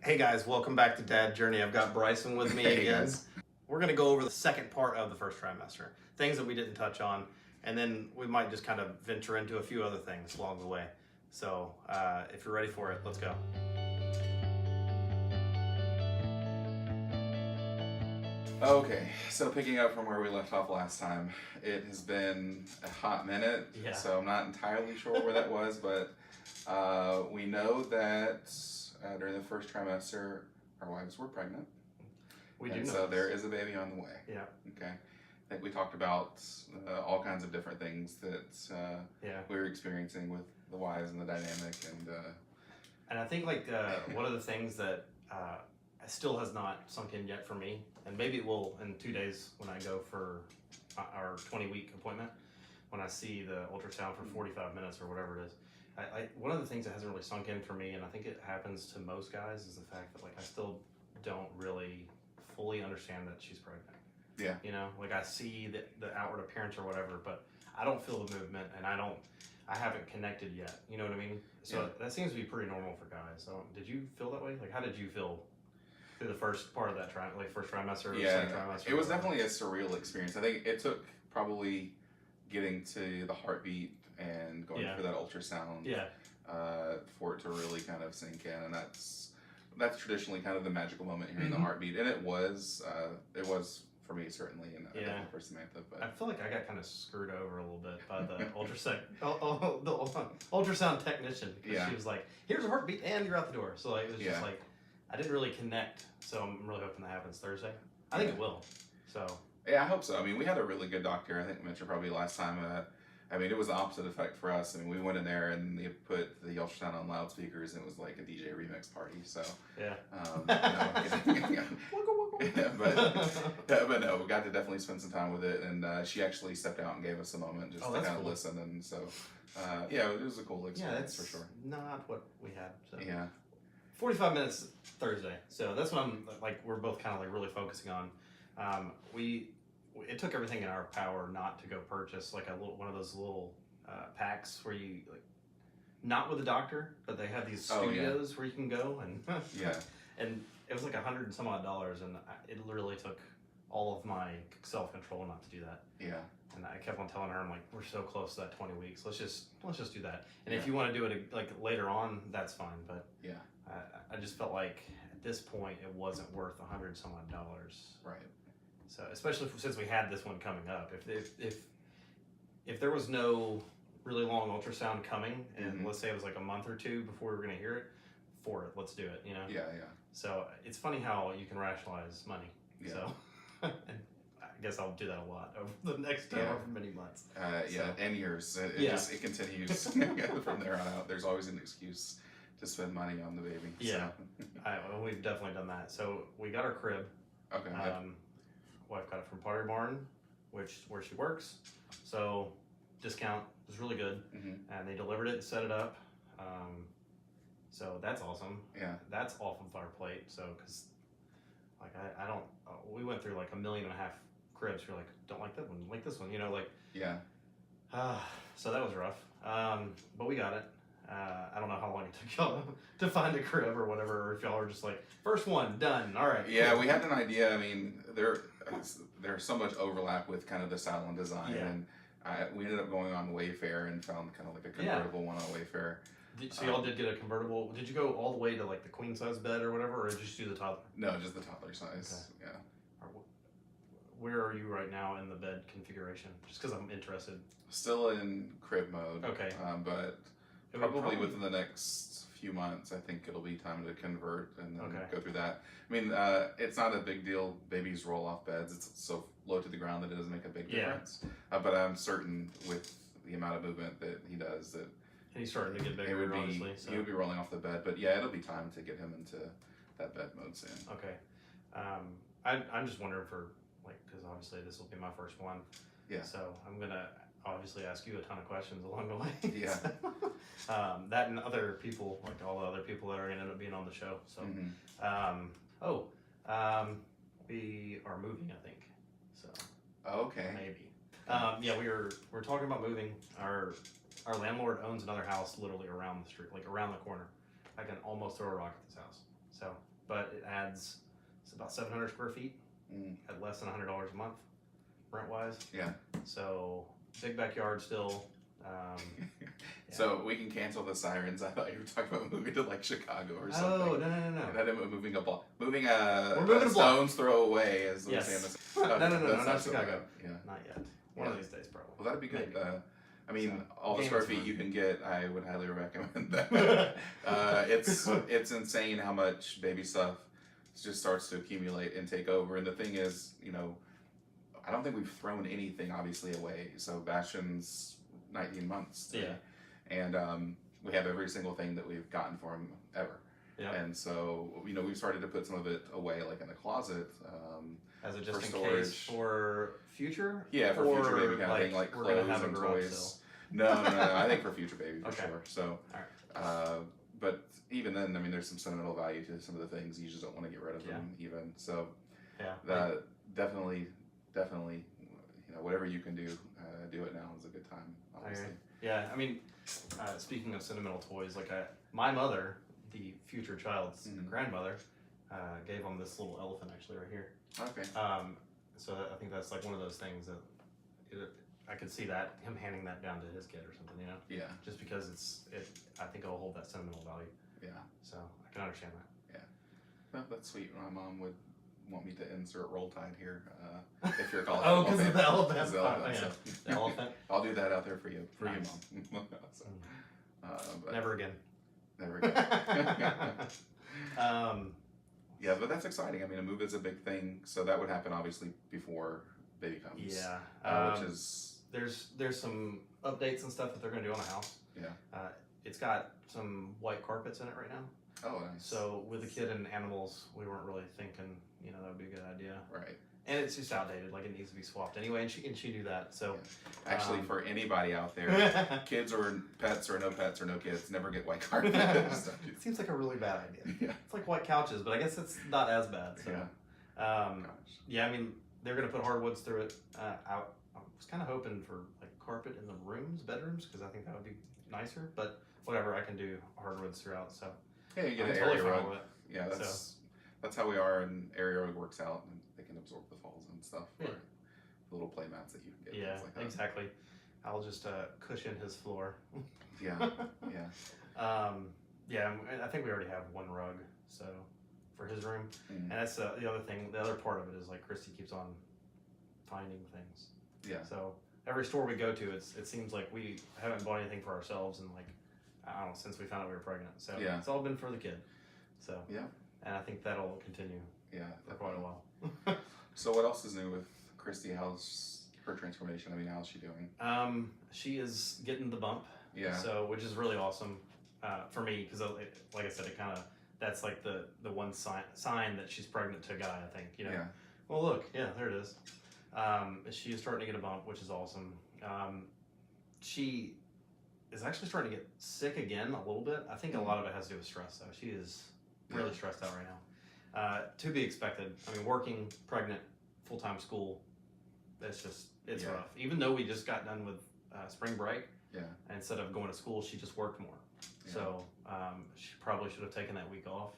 Hey guys, welcome back to Dad Journey. I've got Bryson with me Hey again. guys. We're going to go over the second part of the first trimester, things that we didn't touch on, and then we might just kind of venture into a few other things along the way. So if you're ready for it, let's go. Okay, so picking up from where we left off last time, it has been a hot minute, Yeah. so I'm not entirely sure where that was, but we know that during the first trimester, our wives were pregnant. We do and know so this. there is a baby on the way. Yeah. Okay. I think we talked about all kinds of different things that we were experiencing with the wives and the dynamic, and I think like one of the things that still has not sunk in yet for me, and maybe it will in 2 days when I go for our 20-week appointment, when I see the ultrasound for 45 minutes or whatever it is. One of the things that hasn't really sunk in for me, and I think it happens to most guys, is the fact that like I still don't really fully understand that she's pregnant. Yeah. You know, like I see the outward appearance or whatever, but I don't feel the movement, and I haven't connected yet. You know what I mean? So that seems to be pretty normal for guys. So did you feel that way? Like, how did you feel through the first part of that first trimester? Or second trimester? It was definitely a surreal experience. I think it took probably getting to the heartbeat and going for that ultrasound for it to really kind of sink in, and that's traditionally kind of the magical moment here in the heartbeat, and it was for me certainly, and for Samantha. But I feel like I got kind of screwed over a little bit by the ultrasound technician, because she was like, "Here's a heartbeat, and you're out the door." So like, it was just like I didn't really connect. So I'm really hoping that happens Thursday. I think it will. So yeah, I hope so. I mean, we had a really good doctor. I think I mentioned probably last time. I mean, it was the opposite effect for us. I mean, we went in there and they put the ultrasound on loudspeakers, and it was like a DJ remix party. So but no, we got to definitely spend some time with it, and she actually stepped out and gave us a moment just to kind of listen, and so it was a cool experience for sure. Not what we had. So. Yeah. 45 minutes Thursday. So that's what we're both kind of like really focusing on. It took everything in our power not to go purchase like one of those little packs where you like, not with a doctor, but they have these studios where you can go and and it was like $100 and some odd, and it literally took all of my self-control not to do that. Yeah. And I kept on telling her, I'm like, we're so close to that 20 weeks. Let's just do that. And if you want to do it like later on, that's fine. But I just felt like at this point it wasn't worth $100 some odd. Right. So especially since we had this one coming up, if there was no really long ultrasound coming, and let's say it was like a month or two before we were going to hear it, let's do it. You know. Yeah. So it's funny how you can rationalize money. Yeah. So and I guess I'll do that a lot over the next many months. And years. It continues from there on out. There's always an excuse to spend money on the baby. Yeah. So. We've definitely done that. So we got our crib. Okay. Wife got it from Pottery Barn, where she works. So discount was really good, and they delivered it and set it up. So that's awesome. Yeah. That's off of our plate. So because like I don't, we went through like 1.5 million cribs. You're like, don't like that one, like this one, you know, like. Yeah. So that was rough. But we got it. I don't know how long it took y'all to find a crib or whatever, or if y'all were just like, first one, done, all right. Yeah, we had an idea. I mean, there's so much overlap with kind of the style and design, and we ended up going on Wayfair and found kind of like a convertible one on Wayfair. So y'all did get a convertible. Did you go all the way to like the queen size bed or whatever, or did you just do the toddler? No, just the toddler size. Okay. Yeah. Where are you right now in the bed configuration? Just because I'm interested. Still in crib mode. Okay. But probably within the next few months, I think it'll be time to convert and then go through that. I mean, it's not a big deal. Babies roll off beds. It's so low to the ground that it doesn't make a big difference. But I'm certain with the amount of movement that he does that. And he's starting to get bigger, honestly. So. He would be rolling off the bed. But yeah, it'll be time to get him into that bed mode soon. Okay. I'm just wondering because obviously this will be my first one. Yeah. So I'm going to obviously ask you a ton of questions along the way. Yeah. That and other people, like all the other people that are going to end up being on the show. So, we are moving, I think. So. Okay. Maybe. We're talking about moving. Our landlord owns another house literally around the street, like around the corner. I can almost throw a rock at this house. So adds, it's about 700 square feet at less than $100 a month, rent wise. Yeah. So big backyard still. Yeah. So we can cancel the sirens. I thought you were talking about moving to like Chicago or something. Oh, no. That moving a We're moving a stone's throw away, as yes. saying. No, not Chicago. Yeah. Not yet. One of these days, probably. Well, that'd be good. I mean, So, all the square feet you can get, I would highly recommend that. It's insane how much baby stuff just starts to accumulate and take over. And the thing is, you know, I don't think we've thrown anything obviously away. So Bastion's 19 months. Yeah. And we have every single thing that we've gotten for him ever. Yeah. And so, you know, we've started to put some of it away, like in the closet. As a just in storage. Case for future? Yeah, for future baby kind of thing, like clothes and toys. No. I think for future baby for sure. So, but even then, I mean, there's some sentimental value to some of the things. You just don't want to get rid of them, even. So, that definitely, you know, whatever you can do, do it now is a good time. Obviously. Yeah, I mean, speaking of sentimental toys, like my mother, the future child's grandmother, gave him this little elephant actually right here. Okay. So I think that's like one of those things that I could see that him handing that down to his kid or something, you know? Yeah. Just because I think it'll hold that sentimental value. Yeah. So I can understand that. Yeah. Well, that's sweet. My mom would want me to insert Roll Tide here if you're calling. Oh, because of the elephant. The elephant. I'll do that out there for you, nice. You, Mom. So, but never again. Never again. Yeah, but that's exciting. I mean, a move is a big thing, so that would happen obviously before baby comes. Yeah. Which is there's some updates and stuff that they're going to do on the house. Yeah. It's got some white carpets in it right now. Oh, nice. So with the kid and animals, we weren't really thinking, you know, that would be a good idea. Right. And it's just outdated, like it needs to be swapped anyway, and she knew that. So actually, for anybody out there, kids or pets or no kids, never get white carpet. It seems like a really bad idea. Yeah. It's like white couches, but I guess it's not as bad. So yeah, I mean they're gonna put hardwoods through it. I was kind of hoping for like carpet in the bedrooms, because I think that would be nicer. But whatever, I can do hardwoods throughout. So yeah, you get an area rug. Yeah, that's how we are, and area rug works out, and they can absorb the falls and stuff. Yeah. The little play mats that you can get. Yeah, like that. Exactly. I'll just cushion his floor. Yeah. Yeah, I think we already have one rug, so for his room, and that's the other thing. The other part of it is like Christy keeps on finding things. Yeah. So every store we go to, it seems like we haven't bought anything for ourselves, and like I don't know, since we found out we were pregnant. So it's all been for the kid. So and I think that'll continue. Yeah, for quite a while. So what else is new with Christy? How's her transformation? I mean, how's she doing? She is getting the bump. Yeah. So which is really awesome for me, because like I said, it kind of that's like the one sign that she's pregnant to a guy. I think, you know. Yeah. Well, look, there it is. She is starting to get a bump, which is awesome. She is actually starting to get sick again a little bit. I think a lot of it has to do with stress, though. She is really stressed out right now. To be expected. I mean, working, pregnant, full-time school, it's rough. Even though we just got done with spring break, instead of going to school, she just worked more. Yeah. So she probably should have taken that week off.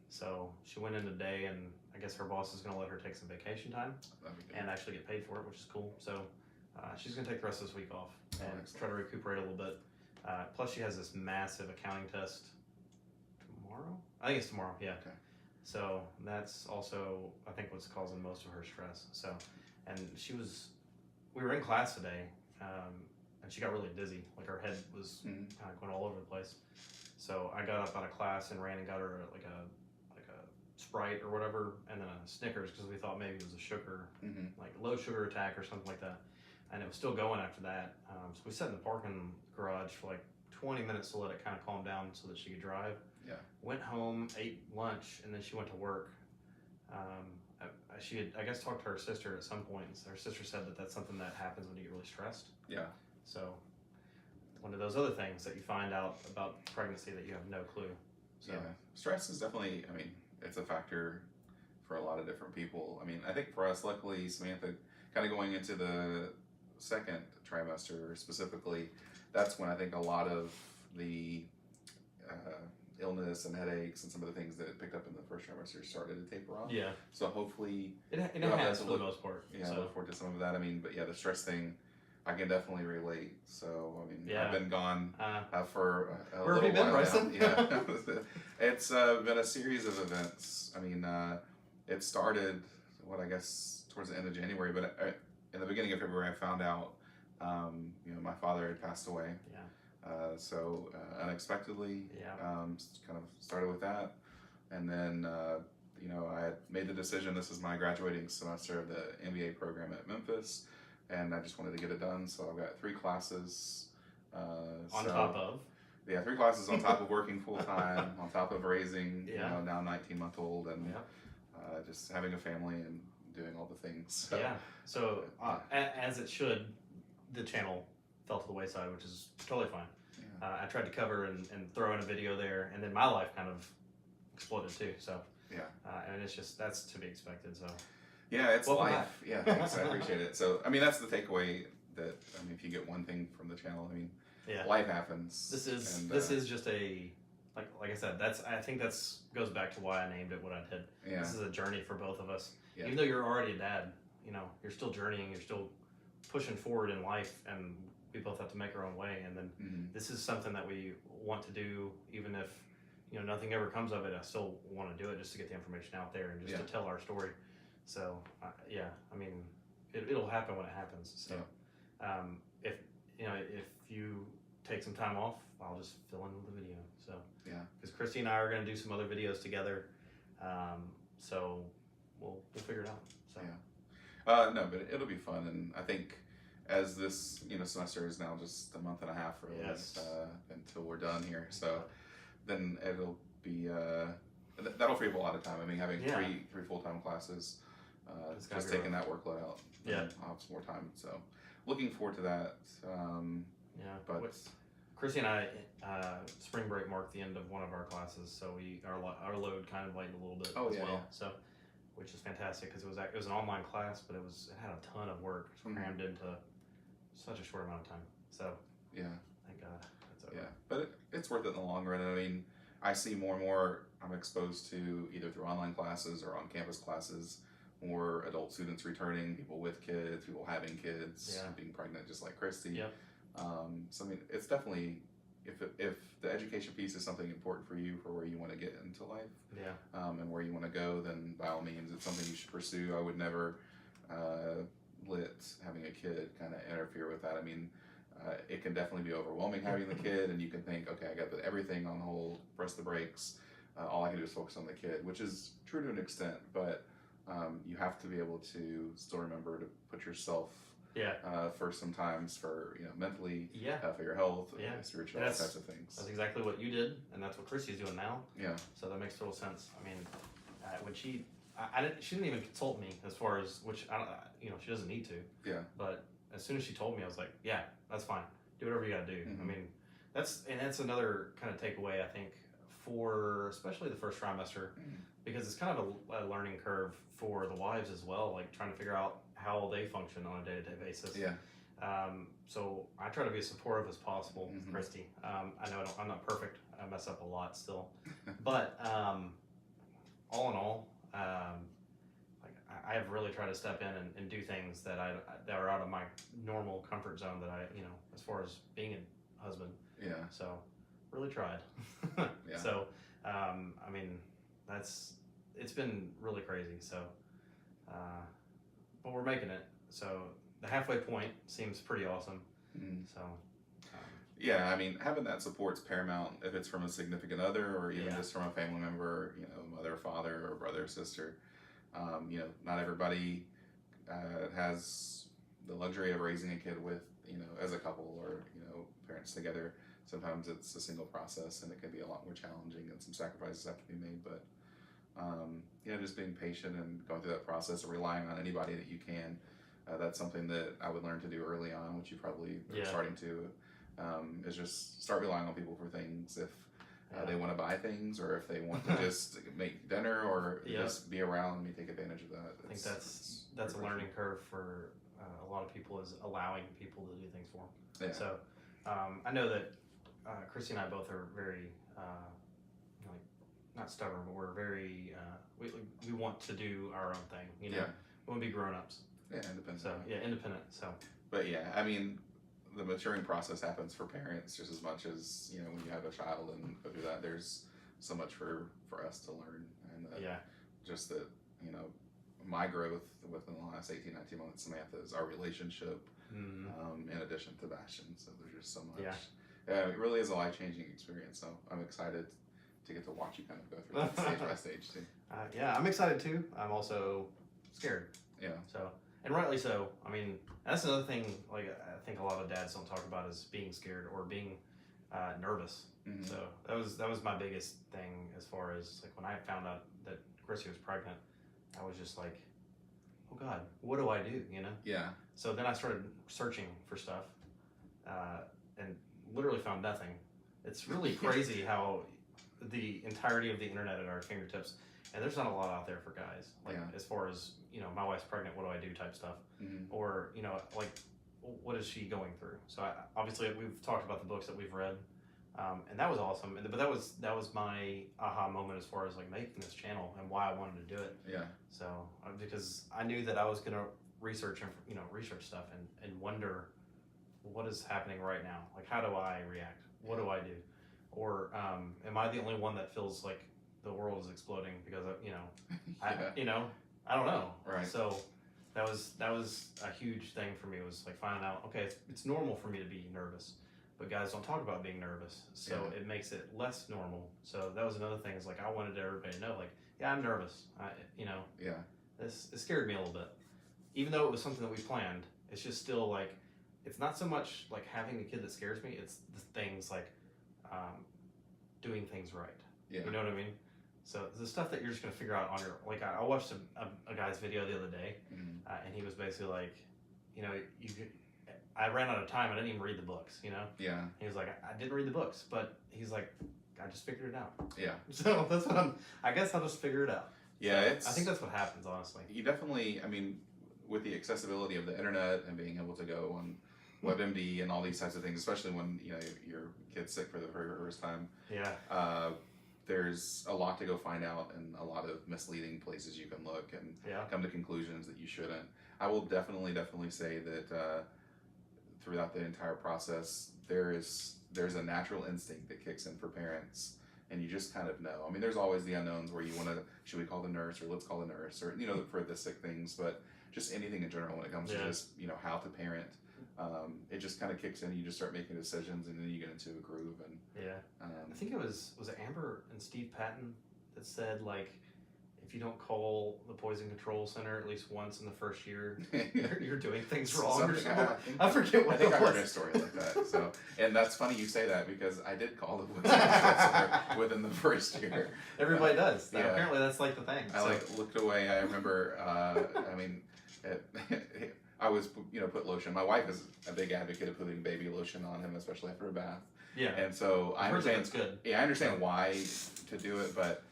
So she went in today, and I guess her boss is going to let her take some vacation time and actually get paid for it, which is cool. So she's going to take the rest of this week off and try to recuperate a little bit. Plus, she has this massive accounting test tomorrow. I think it's tomorrow. Yeah. Okay. So that's also, I think, what's causing most of her stress. So, and we were in class today, and she got really dizzy. Like her head was kind of going all over the place. So I got up out of class and ran and got her like a Sprite or whatever, and then a Snickers, because we thought maybe it was a sugar, like low sugar attack or something like that. And it was still going after that. So we sat in the parking garage for like 20 minutes to let it kind of calm down so that she could drive. Yeah. Went home, ate lunch, and then she went to work. She had, I guess, talked to her sister at some point, and her sister said that that's something that happens when you get really stressed. Yeah. So one of those other things that you find out about pregnancy that you have no clue. So. Yeah. Stress is definitely, I mean, it's a factor for a lot of different people. I mean, I think for us, luckily, Samantha, kind of going into the second trimester specifically, that's when I think a lot of the illness and headaches and some of the things that it picked up in the first trimester started to taper off. Yeah. So hopefully it has for the most part. Yeah, so. Look forward to some of that. I mean, but yeah, the stress thing, I can definitely relate. So I mean, I've been gone for a where have you been, Bryson? Yeah, it's been a series of events. I mean, it started I guess towards the end of January, but in the beginning of February, I found out my father had passed away. Yeah. So unexpectedly, kind of started with that, and then I had made the decision. This is my graduating semester of the MBA program at Memphis, and I just wanted to get it done. So I've got 3 classes. On top of? Yeah, 3 classes on top of working full time, on top of raising now 19-month-old, and just having a family and doing all the things. So, So as it should, the channel fell to the wayside, which is totally fine. Yeah. I tried to cover and throw in a video there, and then my life kind of exploded too. So and it's just, that's to be expected. So it's life. Yeah, thanks. I appreciate it. So I mean, that's the takeaway. That if you get one thing from the channel, I mean, life happens. This is just a like I said. I think goes back to why I named it what I did. Yeah. This is a journey for both of us. Yeah. Even though you're already a dad, you're still journeying. You're still pushing forward in life, and we both have to make our own way. And then this is something that we want to do, even if nothing ever comes of it. I still want to do it just to get the information out there and just to tell our story. So I mean, it'll happen when it happens. So if you take some time off, I'll just fill in with the video. So because Christy and I are going to do some other videos together, so we'll figure it out. So no, but it'll be fun, and I think as this semester is now just a month and a half really until we're done here. So then it'll be that'll free up a lot of time. I mean, having three full-time classes, just taking that workload out. I'll have some more time. So looking forward to that. But Chrissy and I, spring break marked the end of one of our classes, so our load kind of lightened a little bit as well. So, which is fantastic because it was an online class, but it had a ton of work crammed into such a short amount of time. So thank God that's over. But it's worth it in the long run. I mean, I see more and more I'm exposed to either through online classes or on campus classes, more adult students returning, people with kids, people having kids, being pregnant, just like Christy. So I mean, it's definitely if the education piece is something important for you for where you want to get into life, and where you want to go, then by all means, it's something you should pursue. I would never let having a kid kind of interfere with that. I mean, it can definitely be overwhelming having the kid, and you can think, okay, I got to put everything on hold, press the brakes. All I can do is focus on the kid, which is true to an extent, but you have to be able to still remember to put yourself first sometimes for mentally, for your health, spiritual, all types of things. That's exactly what you did, and that's what Christy's doing now. So that makes total sense. I mean, when she didn't even consult me as far as which I don't, she doesn't need to. But as soon as she told me, I was like, that's fine. Do whatever you got to do. I mean, that's another kind of takeaway I think for especially the first trimester, because it's kind of a learning curve for the wives as well, like trying to figure out how they function on a day-to-day basis. So I try to be as supportive as possible, Christy. I know I'm not perfect. I mess up a lot still, but all in all, I have really tried to step in and do things that are out of my normal comfort zone that as far as being a husband. So really tried. So I mean, it's been really crazy. So but we're making it. So the halfway point seems pretty awesome. So I mean, having that support's paramount if it's from a significant other or even just from a family member, mother, father, or brother, sister. Not everybody has the luxury of raising a kid with, as a couple or, parents together. Sometimes it's a single process and it can be a lot more challenging and some sacrifices have to be made. But, just being patient and going through that process of relying on anybody that you can. That's something that I would learn to do early on, which you probably are starting to, is just start relying on people for things if they want to buy things or if they want to just make dinner or just be around and take advantage of that. I think that's a learning curve for a lot of people, is allowing people to do things for them. So I know that Christy and I both are very, not stubborn, but we're very we want to do our own thing. You know, Yeah. we want to be grown-ups. Yeah, independent. So yeah, independent. So. But yeah, I mean, the maturing process happens for parents just as much as, you know, when you have a child and go through that. There's so much for us to learn, and just that, you know, my growth within the last 18, 19 months, Samantha, is our relationship. In addition to Bastion, so there's just so much. Yeah, it really is a life-changing experience. So I'm excited to get to watch you kind of go through that stage by stage too. Yeah, I'm excited too. I'm also scared. Yeah. So, and rightly so. I mean, that's another thing. Like, I think a lot of dads don't talk about is being scared or being nervous. Mm-hmm. So that was my biggest thing as far as like when I found out that Chrissy was pregnant, I was just like, oh God, what do I do? You know? Yeah. So then I started searching for stuff, and literally found nothing. It's really crazy how the entirety of the internet at our fingertips, and there's not a lot out there for guys. Like as far as, you know, my wife's pregnant, what do I do type stuff, or, you know, like what is she going through? So obviously we've talked about the books that we've read, and that was awesome. But that was my aha moment as far as like making this channel and why I wanted to do it. Yeah. So because I knew that I was gonna research stuff and wonder what is happening right now. Like, how do I react? What do I do? Or am I the only one that feels like the world is exploding because of, you know, I don't know. Right. So that was a huge thing for me, was like finding out, okay, it's normal for me to be nervous, but guys don't talk about being nervous, so it makes it less normal. So that was another thing, is like I wanted everybody to know, like, yeah, I'm nervous. It scared me a little bit, even though it was something that we planned. It's just still like, it's not so much like having a kid that scares me, it's the things like doing things right. You know what I mean? So the stuff that you're just gonna figure out on your, like, I watched a guy's video the other day, and he was basically like, you know, I ran out of time. I didn't even read the books, you know? Yeah. He was like, I didn't read the books, but he's like, I just figured it out. Yeah. So that's what I guess I'll just figure it out. Yeah, so I think that's what happens, honestly. You definitely, I mean, with the accessibility of the internet and being able to go on WebMD and all these types of things, especially when, you know, your kid's sick for the very first time. Yeah. There's a lot to go find out, and a lot of misleading places you can look and come to conclusions that you shouldn't. I will definitely say that throughout the entire process, there's a natural instinct that kicks in for parents, and you just kind of know. I mean, there's always the unknowns where you want to, should we call the nurse, or let's call the nurse, or, you know, for the sick things, but just anything in general when it comes to just, you know, how to parent. It just kind of kicks in. You just start making decisions, and then you get into a groove. And I think it was it Amber and Steve Patton that said, like, if you don't call the poison control center at least once in the first year, you're doing things wrong or something. I forget what I think it I was. heard a story like that. So, and that's funny you say that, because I did call the poison control center within the first year. Everybody does. Apparently that's like the thing. I looked away. I remember. I mean. I was, you know, put lotion. My wife is a big advocate of putting baby lotion on him, especially after a bath. Yeah. And so I understand it's good. Yeah, I understand why to do it, but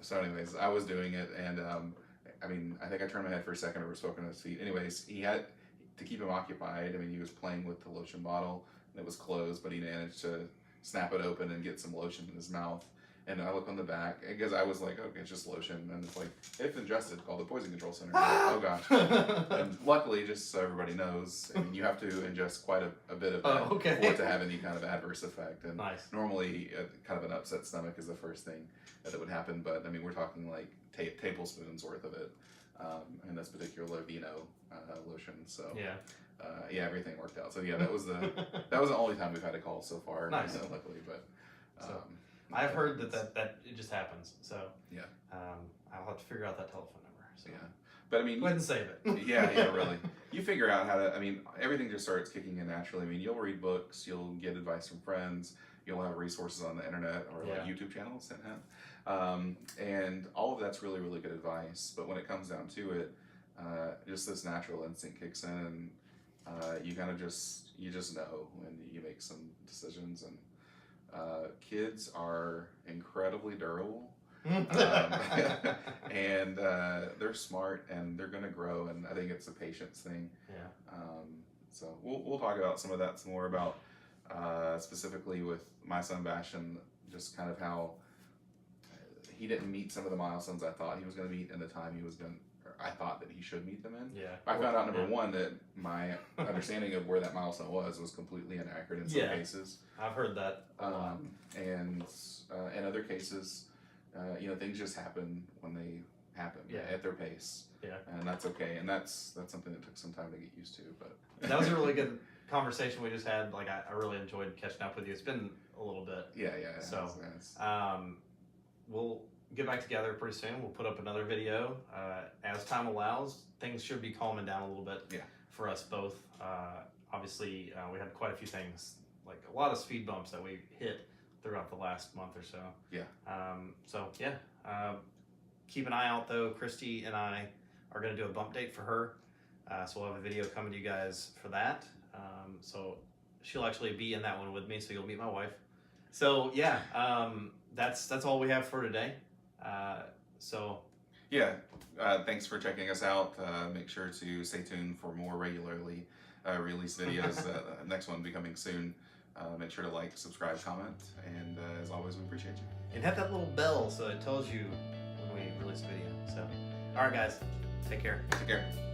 so anyways, I was doing it, and I mean, I think I turned my head for a second, or was smoking on his feet. Anyways, he had to keep him occupied. I mean, he was playing with the lotion bottle, and it was closed, but he managed to snap it open and get some lotion in his mouth. And I look on the back, because I was like, okay, it's just lotion. And it's like, if ingested, call the poison control center. Like, oh gosh. And luckily, just so everybody knows, I mean, you have to ingest quite a bit of that for it to have any kind of adverse effect. And normally, kind of an upset stomach is the first thing that would happen. But I mean, we're talking like tablespoons worth of it in this particular vino lotion. So everything worked out. So yeah, that was the only time we've had a call so far. Nice. Luckily, but. I've heard that it just happens. So I'll have to figure out that telephone number. So. Yeah, but I mean, go ahead and save it. yeah, really. You figure out how to. I mean, everything just starts kicking in naturally. I mean, you'll read books, you'll get advice from friends, you'll have resources on the internet or like YouTube channels, and all of that's really, really good advice. But when it comes down to it, just this natural instinct kicks in, and you kind of just know when you make some decisions. And kids are incredibly durable, and they're smart, and they're going to grow, and I think it's a patience thing. So we'll talk about some of that, some more about specifically with my son Bastion, just kind of how he didn't meet some of the milestones I thought he was going to meet in the time he was going. I thought that he should meet them in. Yeah. I found out number one that my understanding of where that milestone was completely inaccurate in some cases. I've heard that a lot. And in other cases, you know, things just happen when they happen at their pace. Yeah. And that's okay. And that's something that took some time to get used to. But that was a really good conversation we just had. Like I really enjoyed catching up with you. It's been a little bit. Yeah. So we'll get back together pretty soon. We'll put up another video as time allows. Things should be calming down a little bit for us both. Obviously, we had quite a few things, like a lot of speed bumps that we hit throughout the last month or so. Yeah. Keep an eye out though. Christy and I are going to do a bump date for her. So we'll have a video coming to you guys for that. So she'll actually be in that one with me. So you'll meet my wife. So yeah, that's all we have for today. Thanks for checking us out. Make sure to stay tuned for more regularly released videos. Next one will be coming soon. Make sure to like, subscribe, comment, and as always, we appreciate you. And hit that little bell so it tells you when we release a video. So, all right, guys, take care. Take care.